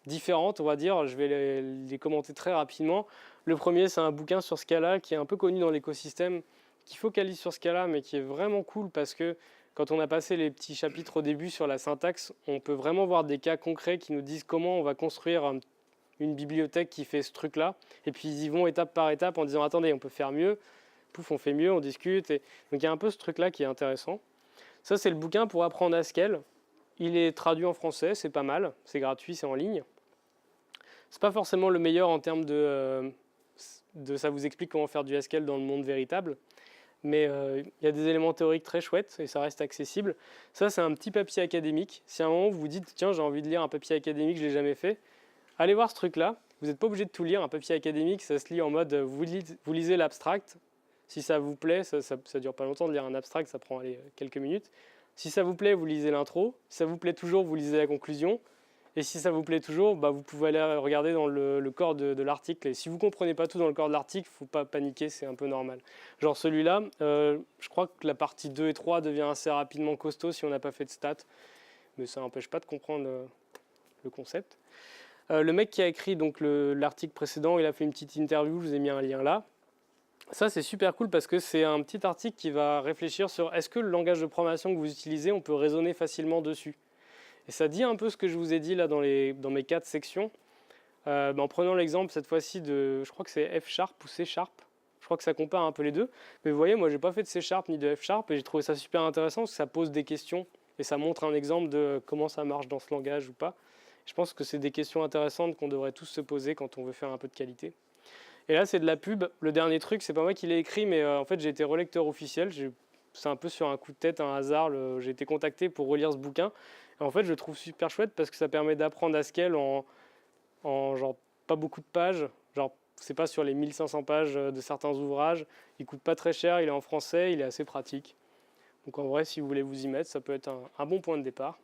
différentes, on va dire, je vais les commenter très rapidement. Le premier, c'est un bouquin sur Scala qui est un peu connu dans l'écosystème, qui focalise sur Scala, mais qui est vraiment cool parce que quand on a passé les petits chapitres au début sur la syntaxe, on peut vraiment voir des cas concrets qui nous disent comment on va construire une bibliothèque qui fait ce truc-là. Et puis ils y vont étape par étape en disant attendez, on peut faire mieux. Pouf, on fait mieux, on discute. Et... donc il y a un peu ce truc-là qui est intéressant. Ça, c'est le bouquin pour apprendre Haskell. Il est traduit en français, c'est pas mal. C'est gratuit, c'est en ligne. C'est pas forcément le meilleur en termes de ça vous explique comment faire du Haskell dans le monde véritable. Mais il y a des éléments théoriques très chouettes et ça reste accessible. Ça, c'est un petit papier académique. Si à un moment vous vous dites, tiens, j'ai envie de lire un papier académique, je ne l'ai jamais fait, allez voir ce truc-là. Vous n'êtes pas obligé de tout lire. Un papier académique, ça se lit en mode, vous lisez l'abstract. Si ça vous plaît, ça ne dure pas longtemps de lire un abstract, ça prend quelques minutes. Si ça vous plaît, vous lisez l'intro. Si ça vous plaît toujours, vous lisez la conclusion. Et si ça vous plaît toujours, vous pouvez aller regarder dans le corps de l'article. Et si vous ne comprenez pas tout dans le corps de l'article, il ne faut pas paniquer, c'est un peu normal. Genre celui-là, je crois que la partie 2 et 3 devient assez rapidement costaud si on n'a pas fait de stats. Mais ça n'empêche pas de comprendre le concept. Le mec qui a écrit l'article précédent, il a fait une petite interview, je vous ai mis un lien là. Ça, c'est super cool parce que c'est un petit article qui va réfléchir sur est-ce que le langage de programmation que vous utilisez, on peut raisonner facilement dessus. Et ça dit un peu ce que je vous ai dit là dans mes 4 sections. En prenant l'exemple cette fois-ci je crois que c'est F# ou C#. Je crois que ça compare un peu les deux. Mais vous voyez, moi, je n'ai pas fait de C# ni de F# et j'ai trouvé ça super intéressant parce que ça pose des questions et ça montre un exemple de comment ça marche dans ce langage ou pas. Je pense que c'est des questions intéressantes qu'on devrait tous se poser quand on veut faire un peu de qualité. Et là, c'est de la pub. Le dernier truc, c'est pas moi qui l'ai écrit, mais en fait, j'ai été relecteur officiel. C'est un peu sur un coup de tête, un hasard. J'ai été contacté pour relire ce bouquin. Et en fait, je le trouve super chouette parce que ça permet d'apprendre Haskell en genre pas beaucoup de pages. Genre, c'est pas sur les 1500 pages de certains ouvrages. Il coûte pas très cher, il est en français, il est assez pratique. Donc en vrai, si vous voulez vous y mettre, ça peut être un bon point de départ.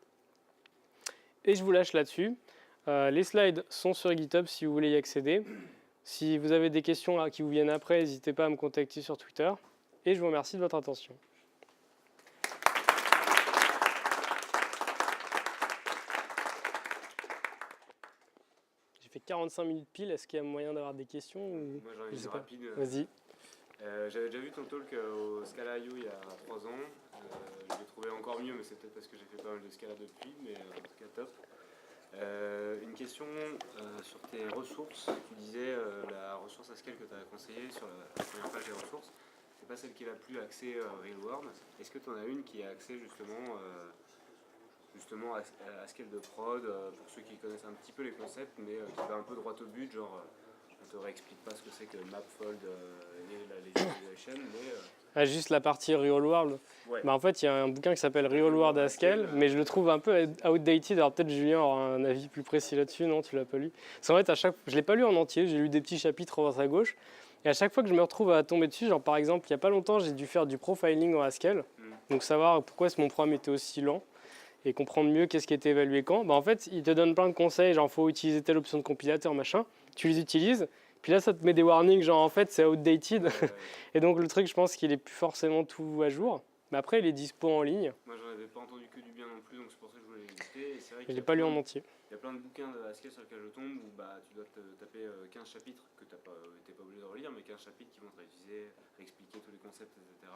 Et je vous lâche là-dessus. Les slides sont sur GitHub si vous voulez y accéder. Si vous avez des questions là, qui vous viennent après, n'hésitez pas à me contacter sur Twitter. Et je vous remercie de votre attention. J'ai fait 45 minutes pile. Est-ce qu'il y a moyen d'avoir des questions ou... Moi j'en ai une rapide. Vas-y. J'avais déjà vu ton talk au Scala.io il y a 3 ans. Je l'ai trouvé encore mieux, mais c'est peut-être parce que j'ai fait pas mal de Scala depuis, mais en tout cas top. Une question sur tes ressources. Tu disais la ressource Haskell que tu as conseillée sur la première page des ressources, c'est pas celle qui est la plus axée real world. Est-ce que tu en as une qui est axée justement à Haskell de prod, pour ceux qui connaissent un petit peu les concepts, mais qui va un peu droit au but, genre on te réexplique pas ce que c'est que mapfold et les evaluation, mais... Juste la partie Real World. Ouais. Bah, en fait, il y a un bouquin qui s'appelle Real World Haskell, mais je le trouve un peu outdated. Alors peut-être Julien aura un avis plus précis là-dessus. Non, tu l'as pas lu. Parce qu'en fait, je ne l'ai pas lu en entier. J'ai lu des petits chapitres à droite à gauche. Et à chaque fois que je me retrouve à tomber dessus, genre par exemple, il n'y a pas longtemps, j'ai dû faire du profiling en Haskell. Donc savoir pourquoi mon programme était aussi lent et comprendre mieux qu'est-ce qui était évalué quand. Bah, en fait, il te donne plein de conseils, genre faut utiliser telle option de compilateur, machin. Tu les utilises. Puis là, ça te met des warnings, genre en fait, c'est outdated. Et donc, le truc, je pense qu'il est plus forcément tout à jour. Mais après, il est dispo en ligne. Moi, j'en avais pas entendu que du bien non plus, donc c'est pour ça que je voulais l'éviter. Je ne l'ai pas lu en entier. Il y a plein de bouquins de Haskell sur lesquels je tombe où bah, tu dois te taper 15 chapitres que tu n'es pas obligé de relire, mais 15 chapitres qui vont te réexpliquer tous les concepts, etc.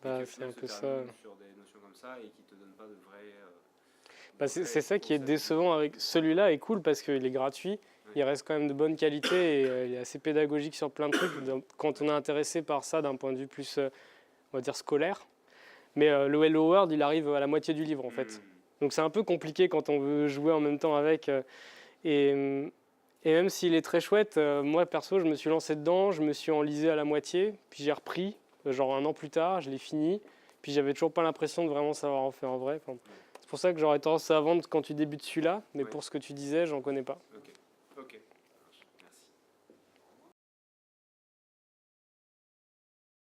Bah, c'est un peu ça. Sur des notions comme ça et qui ne te donnent pas de vrais. Bah, c'est ça qui est décevant avec celui-là, est cool parce qu'il est gratuit. Il reste quand même de bonne qualité et il est assez pédagogique sur plein de trucs quand on est intéressé par ça d'un point de vue plus, on va dire, scolaire. Mais le Hello World, il arrive à la moitié du livre en fait. Donc c'est un peu compliqué quand on veut jouer en même temps avec. Et même s'il est très chouette, moi perso, je me suis lancé dedans, je me suis enlisé à la moitié, puis j'ai repris, genre 1 an plus tard, je l'ai fini. Puis j'avais toujours pas l'impression de vraiment savoir en faire en vrai. Enfin, c'est pour ça que j'aurais tendance à vendre quand tu débutes celui-là, mais pour ce que tu disais, j'en connais pas. Ok.